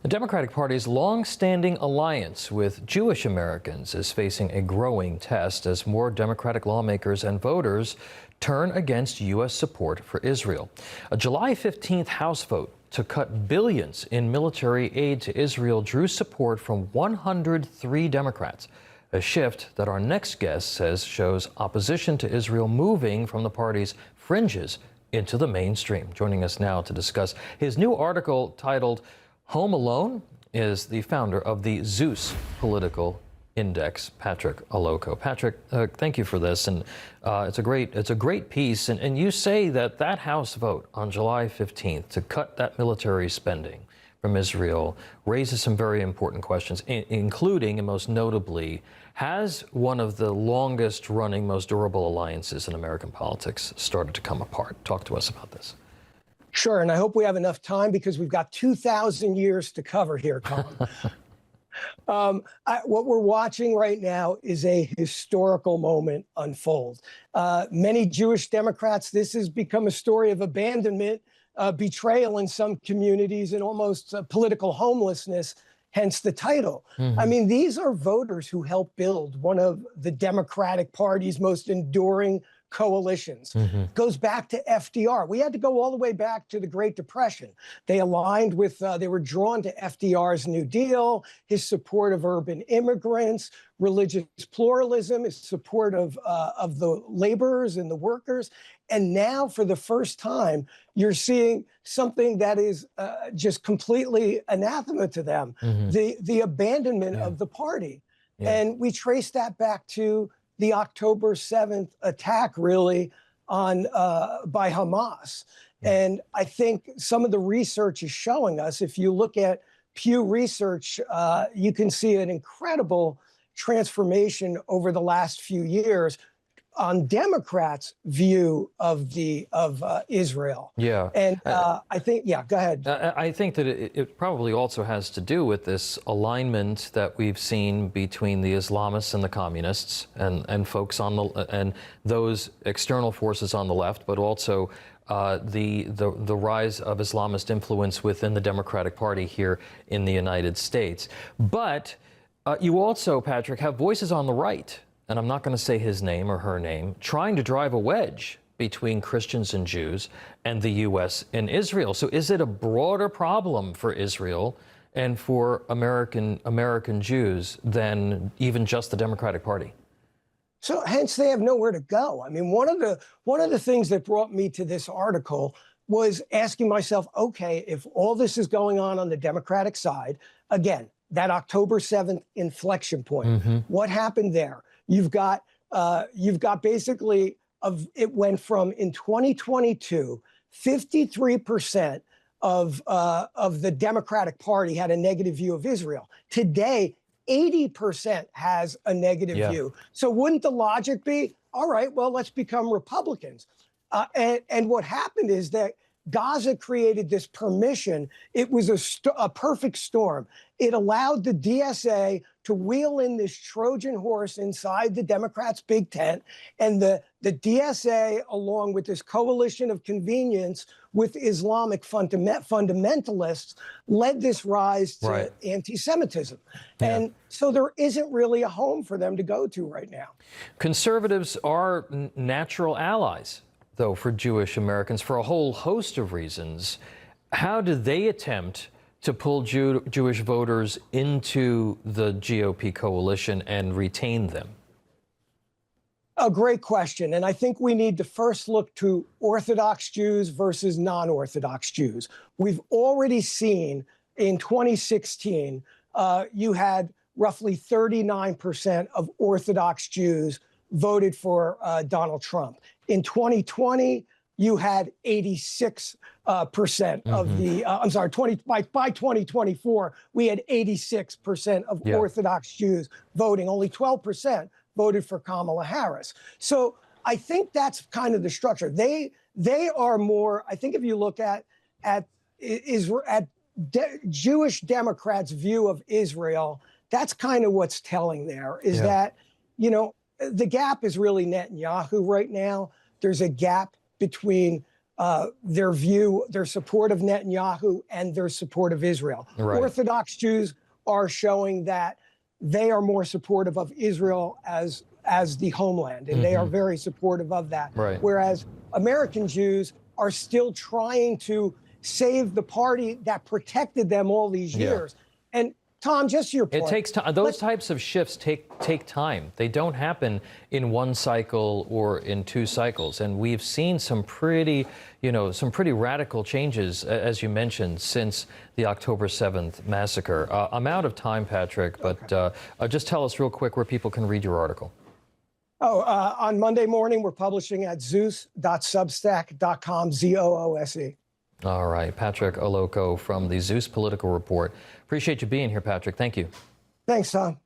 The Democratic Party's long-standing alliance with Jewish Americans is facing a growing test as more Democratic lawmakers and voters turn against U.S. support for Israel. A July 15th House vote to cut billions in military aid to Israel drew support from 103 Democrats, a shift that our next guest says shows opposition to Israel moving from the party's fringes into the mainstream. Joining us now to discuss his new article titled Home Alone is the founder of the Zoose Political Index, Patrick Aloco. Patrick, thank you for this, and it's a great piece. And you say that House vote on July 15th to cut that military spending from Israel raises some very important questions, including and most notably, has one of the longest-running, most durable alliances in American politics started to come apart? Talk to us about this. Sure, and I hope we have enough time because we've got 2,000 years to cover here, Tom. What we're watching right now is a historical moment unfold. Many Jewish Democrats, this has become a story of abandonment, betrayal in some communities, and almost political homelessness, hence the title. Mm-hmm. I mean, these are voters who helped build one of the Democratic Party's most enduring coalitions. Mm-hmm. Goes back to FDR. We had to go all the way back to the Great Depression. They aligned with, they were drawn to FDR's New Deal, his support of urban immigrants, religious pluralism, his support of the laborers and the workers. And now, for the first time, you're seeing something that is just completely anathema to them, mm-hmm. the abandonment of the party. Yeah. And we trace that back to the October 7th attack, really, on by Hamas. And I think some of the research is showing us, if you look at Pew Research, you can see an incredible transformation over the last few years on Democrats' view of Israel. Yeah. And I think, yeah, go ahead. I think that it probably also has to do with this alignment that we've seen between the Islamists and the communists and folks on and those external forces on the left, but also the rise of Islamist influence within the Democratic Party here in the United States. But you also, Patrick, have voices on the right, and I'm not going to say his name or her name, trying to drive a wedge between Christians and Jews and the U.S. and Israel. So is it a broader problem for Israel and for American Jews than even just the Democratic Party? So hence they have nowhere to go. I mean, one of the things that brought me to this article was asking myself, okay, if all this is going on the Democratic side, again, that October 7th inflection point, mm-hmm. what happened there? You've got basically it went from, in 2022, 53% of the Democratic Party had a negative view of Israel. Today, 80% has a negative view. So wouldn't the logic be, all right, well, let's become Republicans? And what happened is that Gaza created this permission. It was a perfect storm. It allowed the DSA to wheel in this Trojan horse inside the Democrats' big tent. And the DSA, along with this coalition of convenience with Islamic fundamentalists, led this rise to anti-Semitism. Yeah. And so there isn't really a home for them to go to right now. Conservatives are natural allies, though, for Jewish Americans for a whole host of reasons. How do they attempt to pull Jewish voters into the GOP coalition and retain them? A great question. And I think we need to first look to Orthodox Jews versus non-Orthodox Jews. We've already seen in 2016, you had roughly 39% of Orthodox Jews voted for Donald Trump. In 2020, you had 86% of the, by 2024, we had 86% of Orthodox Jews voting. Only 12% voted for Kamala Harris. So I think that's kind of the structure. They are more, I think if you look at Jewish Democrats' view of Israel, that's kind of what's telling there, is that, you know, the gap is really Netanyahu right now. There's a gap between their support of Netanyahu and their support of Israel. Right. Orthodox Jews are showing that they are more supportive of Israel as the homeland, and they are very supportive of that. Right. Whereas American Jews are still trying to save the party that protected them all these years. And Tom, just your point. It takes time. Those types of shifts take time. They don't happen in one cycle or in two cycles. And we've seen some pretty radical changes, as you mentioned, since the October 7th massacre. I'm out of time, Patrick, but just tell us real quick where people can read your article. On Monday morning, we're publishing at zoose.substack.com, ZOOSE. All right. Patrick Oloko from the Zoose Political Report. Appreciate you being here, Patrick. Thank you. Thanks, Tom.